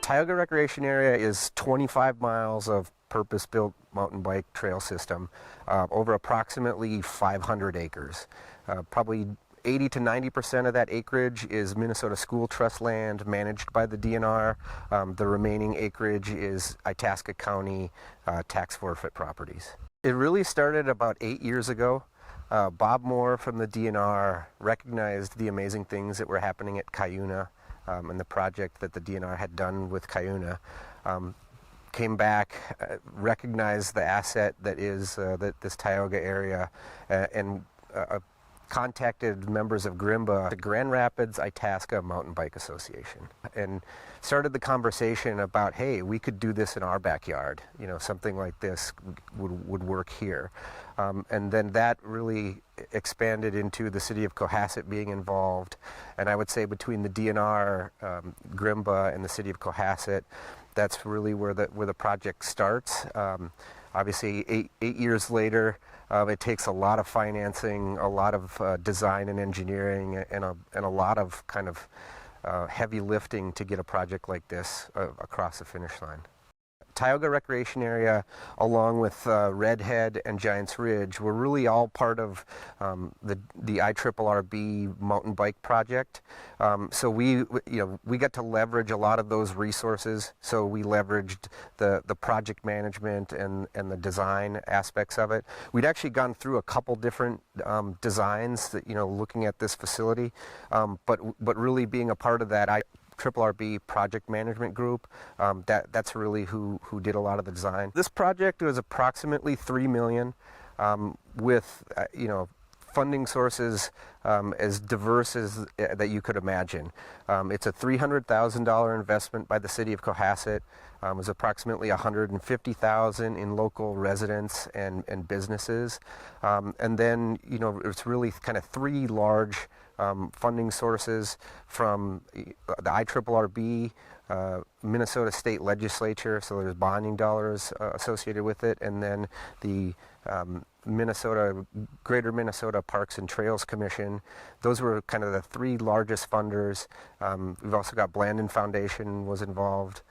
Tioga Recreation Area is 25 miles of purpose-built mountain bike trail system over approximately 500 acres. Probably 80 to 90% of that acreage is Minnesota School Trust land managed by the DNR. The remaining acreage is Itasca County tax forfeit properties. It really started about 8 years ago. Bob Moore from the DNR recognized the amazing things that were happening at Cuyuna and the project that the DNR had done with Cuyuna. Came back, recognized the asset that is this Tioga area, and contacted members of GRIMBA, the Grand Rapids Itasca Mountain Bike Association, and started the conversation about, hey, we could do this in our backyard. You know, something like this would work here. And then that really expanded into the city of Cohasset being involved. And I would say between the DNR, GRIMBA, and the city of Cohasset, that's really where the project starts. Obviously, eight years later, it takes a lot of financing, a lot of design and engineering, and a lot of kind of heavy lifting to get a project like this across the finish line. Tioga Recreation Area, along with Redhead and Giants Ridge, were really all part of the IRRB mountain bike project. So we got to leverage a lot of those resources. So we leveraged the project management and the design aspects of it. We'd actually gone through a couple different designs that, looking at this facility, but really being a part of that IRRB project management group, that's really who did a lot of the design. This project was approximately $3 million, with funding sources as diverse as that you could imagine. It's a $300,000 investment by the city of Cohasset. It was approximately $150,000 in local residents and businesses, and then it's really kind of three large funding sources from the IRRB, Minnesota State Legislature, so there's bonding dollars associated with it, and then the Greater Minnesota Parks and Trails Commission. Those were kind of the three largest funders. We've also got Blandin Foundation was involved.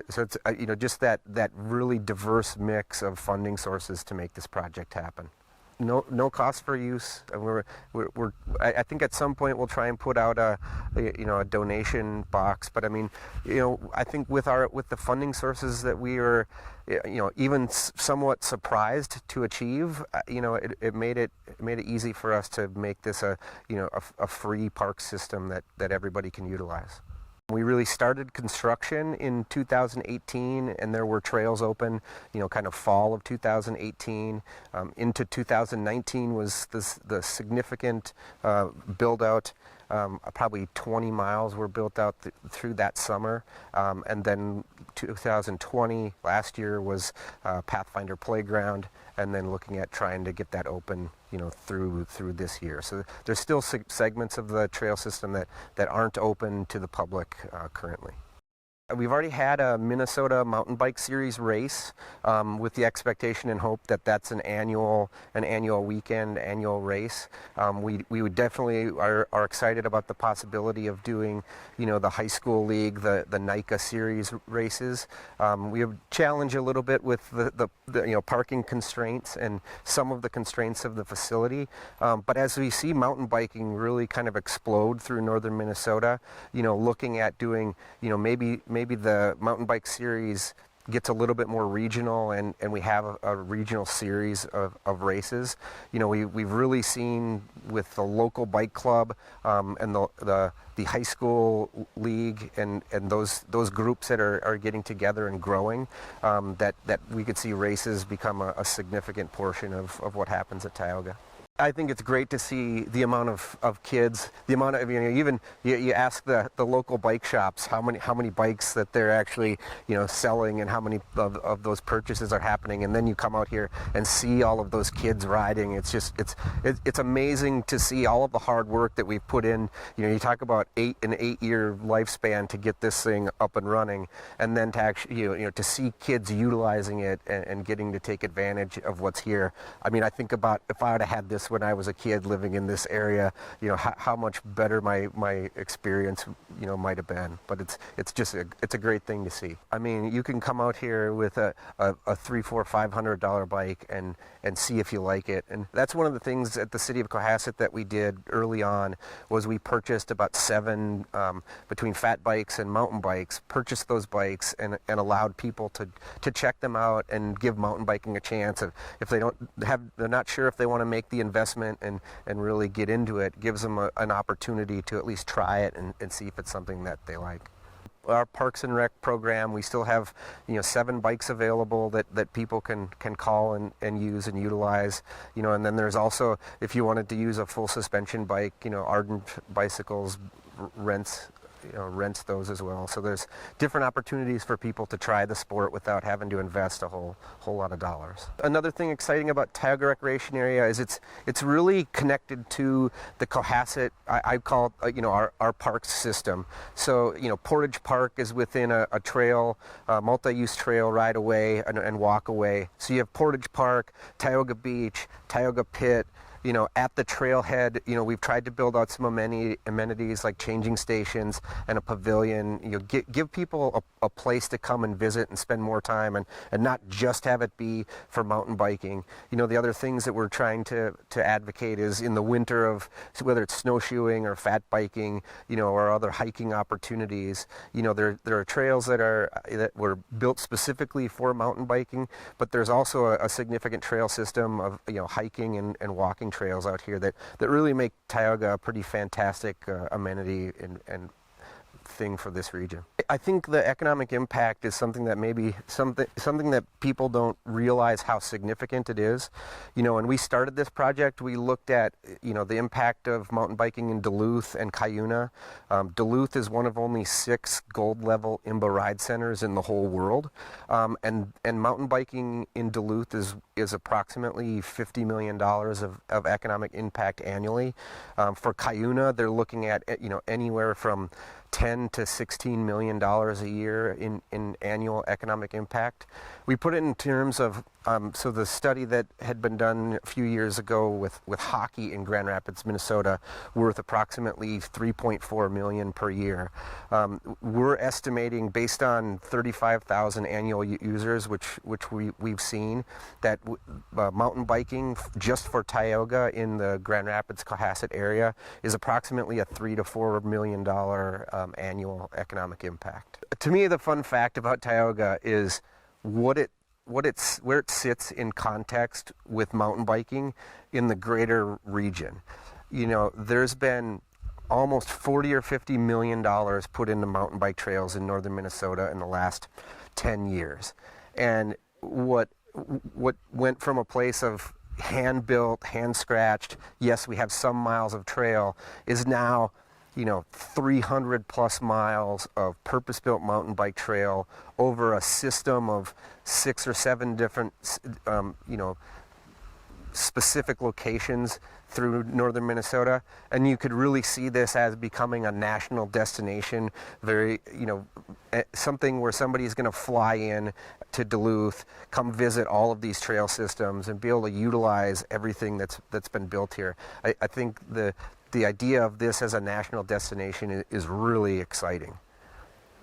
So it's just that really diverse mix of funding sources to make this project happen. No cost for use. I think at some point we'll try and put out a donation box. But I mean, I think with the funding sources that we are, even somewhat surprised to achieve, it made it easy for us to make this a free park system that everybody can utilize. We really started construction in 2018, and there were trails open, kind of fall of 2018. Into 2019 was the significant build out. Probably 20 miles were built out through that summer, and then 2020, last year, was Pathfinder Playground, and then looking at trying to get that open, through this year. So there's still segments of the trail system that aren't open to the public currently. We've already had a Minnesota Mountain Bike Series race with the expectation and hope that that's an annual weekend, annual race. We would definitely are excited about the possibility of doing, the high school league, the NICA series races. We have challenge a little bit with the parking constraints and some of the constraints of the facility. But as we see mountain biking really kind of explode through northern Minnesota, looking at doing, maybe the mountain bike series gets a little bit more regional, and we have a regional series of races. We've really seen with the local bike club and the high school league and those groups that are getting together and growing, that we could see races become a significant portion of what happens at Tioga. I think it's great to see the amount of kids, the amount of, even you ask the local bike shops how many bikes that they're actually, selling, and how many of those purchases are happening, and then you come out here and see all of those kids riding. It's amazing to see all of the hard work that we've put in. You talk about an 8-year lifespan to get this thing up and running, and then to actually, to see kids utilizing it and getting to take advantage of what's here. I mean, I think about if I would have had this this when I was a kid living in this area, you know, how much better my experience, you know, might have been. But it's a great thing to see. I mean, you can come out here with a $300, $400, $500 bike and see if you like it. And that's one of the things at the City of Cohasset that we did early on, was we purchased about 7 between fat bikes and mountain bikes, purchased those bikes and allowed people to check them out and give mountain biking a chance. If they're not sure if they want to make the investment and really get into it, gives them an opportunity to at least try it and see if it's something that they like. Our Parks and Rec program, we still have, you know, 7 bikes available that people can call and use and utilize, you know. And then there's also, if you wanted to use a full suspension bike, you know, Ardent Bicycles rents those as well. So there's different opportunities for people to try the sport without having to invest a whole lot of dollars. Another thing exciting about Tioga Recreation area is it's really connected to the Cohasset, I call it, you know, our parks system. So, you know, Portage Park is within a trail, multi-use trail right away and walk away. So you have Portage Park, Tioga Beach, Tioga Pit. You know, at the trailhead, you know, we've tried to build out some amenities like changing stations and a pavilion. You know, give people a place to come and visit and spend more time, and not just have it be for mountain biking. You know, the other things that we're trying to advocate is in the winter, of whether it's snowshoeing or fat biking, you know, or other hiking opportunities. You know, there are trails that were built specifically for mountain biking, but there's also a significant trail system of, you know, hiking and walking trails out here that really make Tioga a pretty fantastic amenity and thing for this region. I think the economic impact is something that maybe something that people don't realize how significant it is. You know, when we started this project, we looked at, you know, the impact of mountain biking in Duluth and Cuyuna. Duluth is one of only 6 gold level IMBA ride centers in the whole world, and mountain biking in Duluth is approximately $50 million of economic impact annually. For Cuyuna, they're looking at, you know, anywhere from $10 to $16 million a year in annual economic impact. We put it in terms of, so the study that had been done a few years ago with hockey in Grand Rapids, Minnesota, worth approximately $3.4 million per year. We're estimating, based on 35,000 annual users, which we've seen, that mountain biking just for Tioga in the Grand Rapids Cohasset area is approximately a $3 to $4 million annual economic impact. To me, the fun fact about Tioga is where it sits in context with mountain biking in the greater region. You know, there's been almost $40 or $50 million put into mountain bike trails in northern Minnesota in the last 10 years. And what went from a place of hand-built, hand-scratched, yes, we have some miles of trail, is now, you know, 300 plus miles of purpose-built mountain bike trail over a system of 6 or 7 different, you know, specific locations through northern Minnesota. And you could really see this as becoming a national destination, very, you know, something where somebody's going to fly in to Duluth, come visit all of these trail systems and be able to utilize everything that's been built here. I think the idea of this as a national destination is really exciting.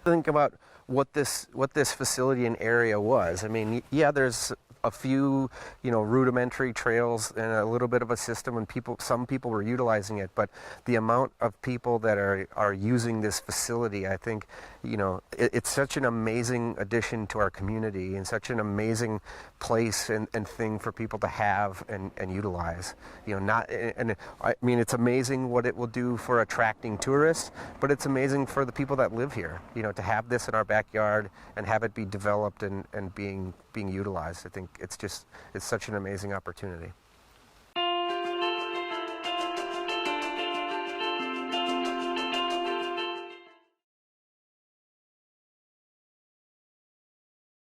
Think about what this facility and area was. I mean, yeah, there's a few, you know, rudimentary trails and a little bit of a system, and some people were utilizing it, but the amount of people that are using this facility, I think, you know, it's such an amazing addition to our community and such an amazing place and thing for people to have and utilize. You know, I mean, it's amazing what it will do for attracting tourists, but it's amazing for the people that live here, you know, to have this in our backyard and have it be developed and being utilized. I think it's such an amazing opportunity.